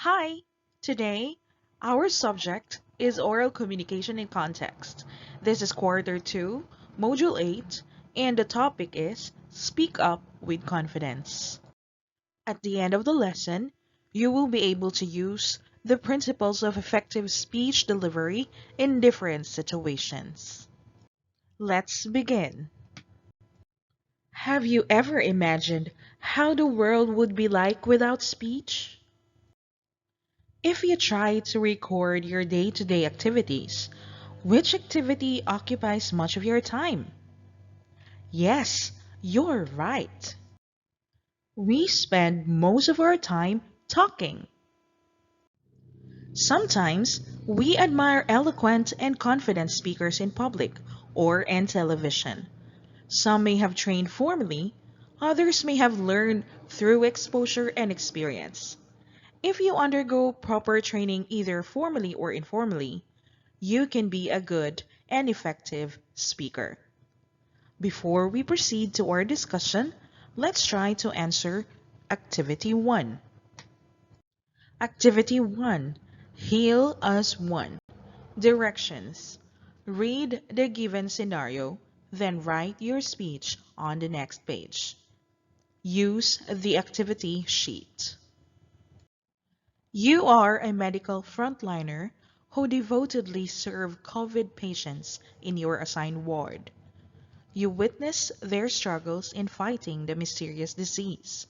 Hi! Today, our subject is oral communication in context. This is quarter 2, module 8, and the topic is speak up with confidence. At the end of the lesson, you will be able to use the principles of effective speech delivery in different situations. Let's begin. Have you ever imagined how the world would be like without speech? If you try to record your day-to-day activities, which activity occupies much of your time? Yes, you're right. We spend most of our time talking. Sometimes we admire eloquent and confident speakers in public or in television. Some may have trained formally, others may have learned through exposure and experience. If you undergo proper training either formally or informally, you can be a good and effective speaker. Before we proceed to our discussion, let's try to answer Activity 1. Activity 1. Heal as one. Directions. Read the given scenario, then write your speech on the next page. Use the activity sheet. You are a medical frontliner who devotedly serve COVID patients in your assigned ward. You witness their struggles in fighting the mysterious disease.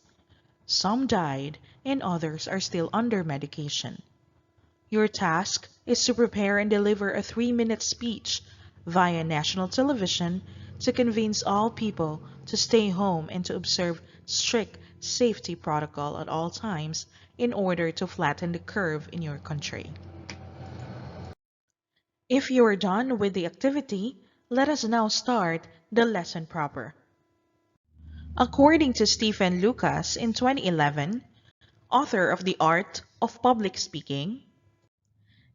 Some died and others are still under medication. Your task is to prepare and deliver a 3-minute speech via national television to convince all people to stay home and to observe strict safety protocol at all times in order to flatten the curve in your country. If you are done with the activity, let us now start the lesson proper. According to Stephen Lucas in 2011, author of The Art of Public Speaking,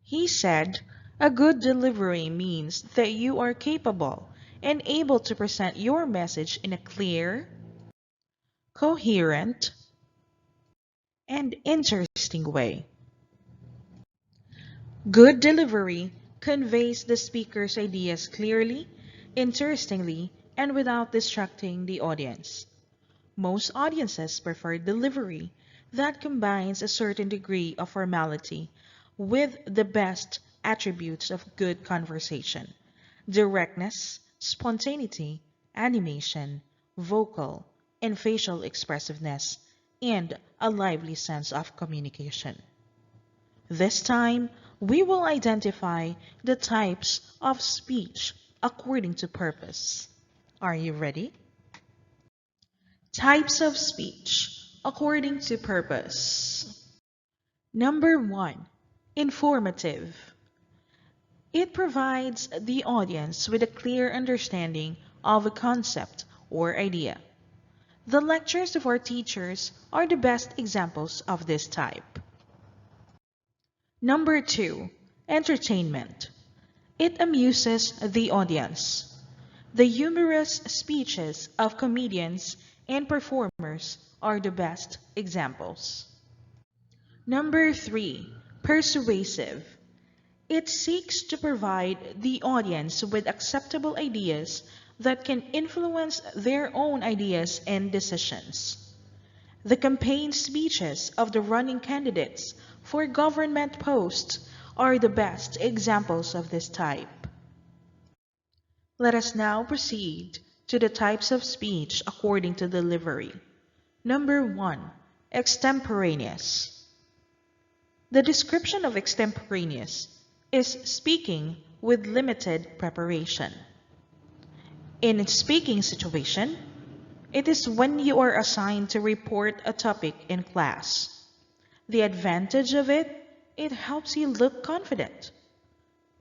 he said, "A good delivery means that you are capable and able to present your message in a clear, coherent, and interesting way." Good delivery conveys the speaker's ideas clearly, interestingly, and without distracting the audience. Most audiences prefer delivery that combines a certain degree of formality with the best attributes of good conversation: directness, spontaneity, animation, vocal and facial expressiveness, and a lively sense of communication. This time, we will identify the types of speech according to purpose. Are you ready? Types of speech according to purpose. Number 1. Informative. It provides the audience with a clear understanding of a concept or idea. The lectures of our teachers are the best examples of this type. Number 2. Entertainment. It amuses the audience. The humorous speeches of comedians and performers are the best examples. Number 3. Persuasive. It seeks to provide the audience with acceptable ideas that can influence their own ideas and decisions. The campaign speeches of the running candidates for government posts are the best examples of this type. Let us now proceed to the types of speech according to delivery. Number 1. Extemporaneous. The description of extemporaneous is speaking with limited preparation. In a speaking situation, it is when you are assigned to report a topic in class. The advantage of it helps you look confident.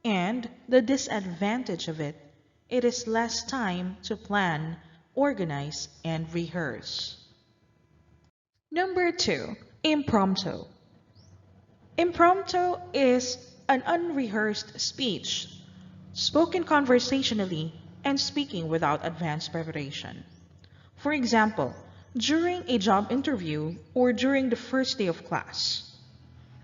And the disadvantage of it is less time to plan, organize, and rehearse. Number 2. Impromptu. Impromptu is an unrehearsed speech, spoken conversationally and speaking without advanced preparation. For example, during a job interview or during the first day of class.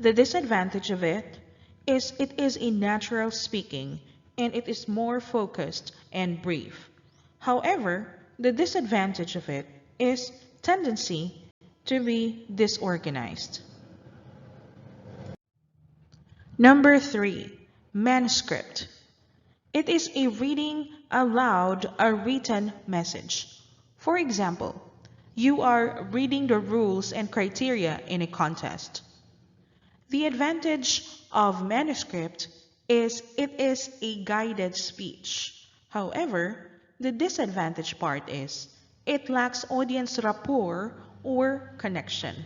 The disadvantage of it is a natural speaking and it is more focused and brief. However, the disadvantage of it is tendency to be disorganized. Number 3, manuscript. It is a reading aloud a written message. For example, you are reading the rules and criteria in a contest. The advantage of manuscript is it is a guided speech. However, the disadvantage part is it lacks audience rapport or connection.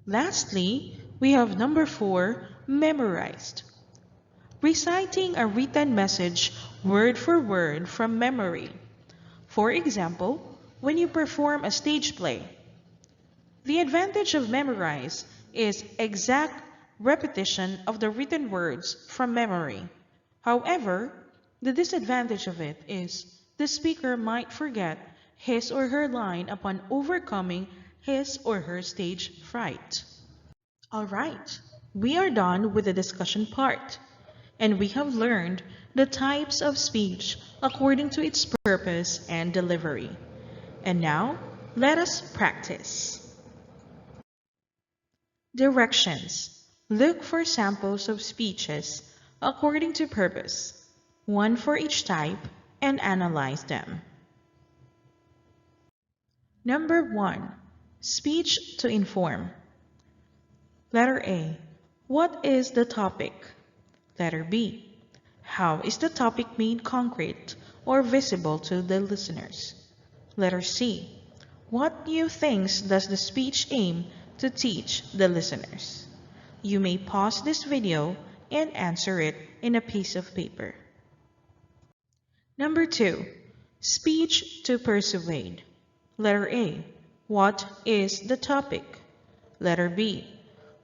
Lastly, we have number 4, memorized. Reciting a written message word for word from memory. For example, when you perform a stage play. The advantage of memorize is exact repetition of the written words from memory. However, the disadvantage of it is the speaker might forget his or her line upon overcoming his or her stage fright. Alright, we are done with the discussion part, and we have learned the types of speech according to its purpose and delivery. And now, let us practice. Directions. Look for samples of speeches according to purpose, one for each type, and analyze them. Number 1. Speech to inform. Letter A. What is the topic? Letter B. How is the topic made concrete or visible to the listeners? Letter C. What new things does the speech aim to teach the listeners? You may pause this video and answer it in a piece of paper. Number 2. Speech to persuade. Letter A. What is the topic? Letter B.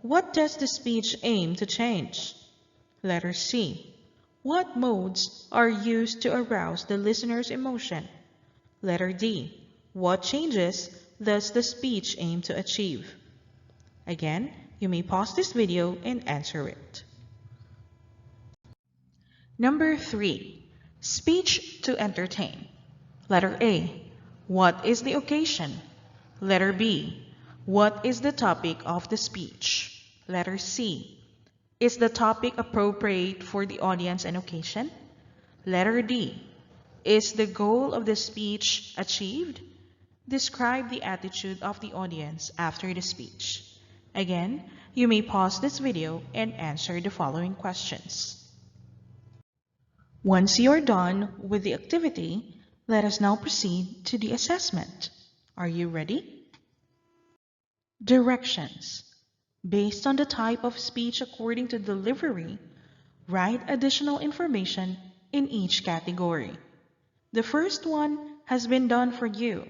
What does the speech aim to change? Letter C. What modes are used to arouse the listener's emotion? Letter D. What changes does the speech aim to achieve? Again, you may pause this video and answer it. Number 3. Speech to entertain. Letter A. What is the occasion? Letter B. What is the topic of the speech? Letter C. Is the topic appropriate for the audience and occasion? Letter D. Is the goal of the speech achieved? Describe the attitude of the audience after the speech. Again, you may pause this video and answer the following questions. Once you're done with the activity, let us now proceed to the assessment. Are you ready? Directions. Based on the type of speech according to delivery, write additional information in each category. The first one has been done for you.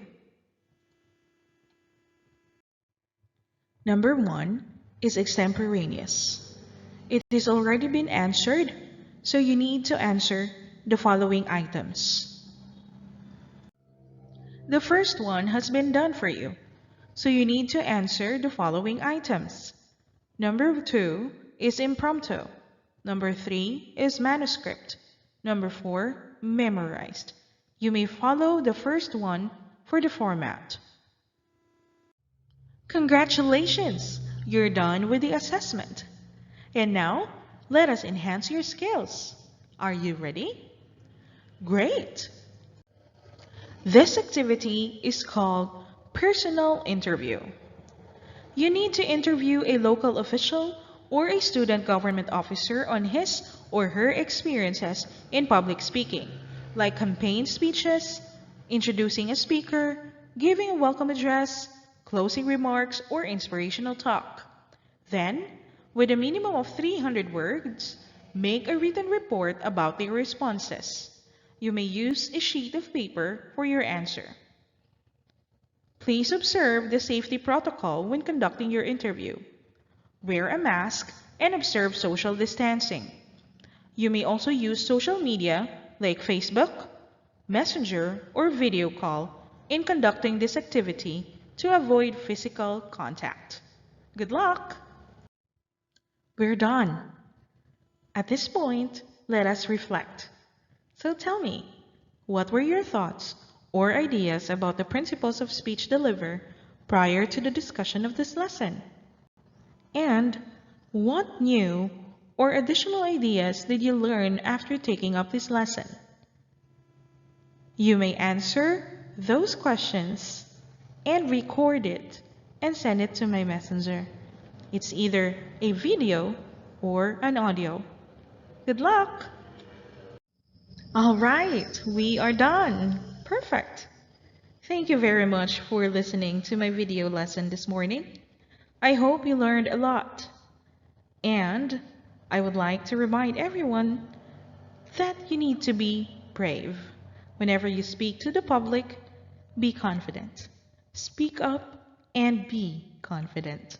Number 1 is extemporaneous. It has already been answered, so you need to answer the following items. The first one has been done for you, so you need to answer the following items. Number 2 is impromptu. Number 3 is manuscript. Number 4, memorized. You may follow the first one for the format. Congratulations! You're done with the assessment. And now, let us enhance your skills. Are you ready? Great! This activity is called personal interview. You need to interview a local official or a student government officer on his or her experiences in public speaking, like campaign speeches, introducing a speaker, giving a welcome address, closing remarks, or inspirational talk. Then, with a minimum of 300 words, make a written report about their responses. You may use a sheet of paper for your answer. Please observe the safety protocol when conducting your interview. Wear a mask and observe social distancing. You may also use social media like Facebook, Messenger, or video call in conducting this activity to avoid physical contact. Good luck! We're done. At this point, let us reflect. So tell me, what were your thoughts or ideas about the principles of speech deliver prior to the discussion of this lesson? And what new or additional ideas did you learn after taking up this lesson? You may answer those questions and record it and send it to my messenger. It's either a video or an audio. Good luck! All right, we are done. Perfect. Thank you very much for listening to my video lesson this morning. I hope you learned a lot. And I would like to remind everyone that you need to be brave. Whenever you speak to the public, be confident. Speak up and be confident.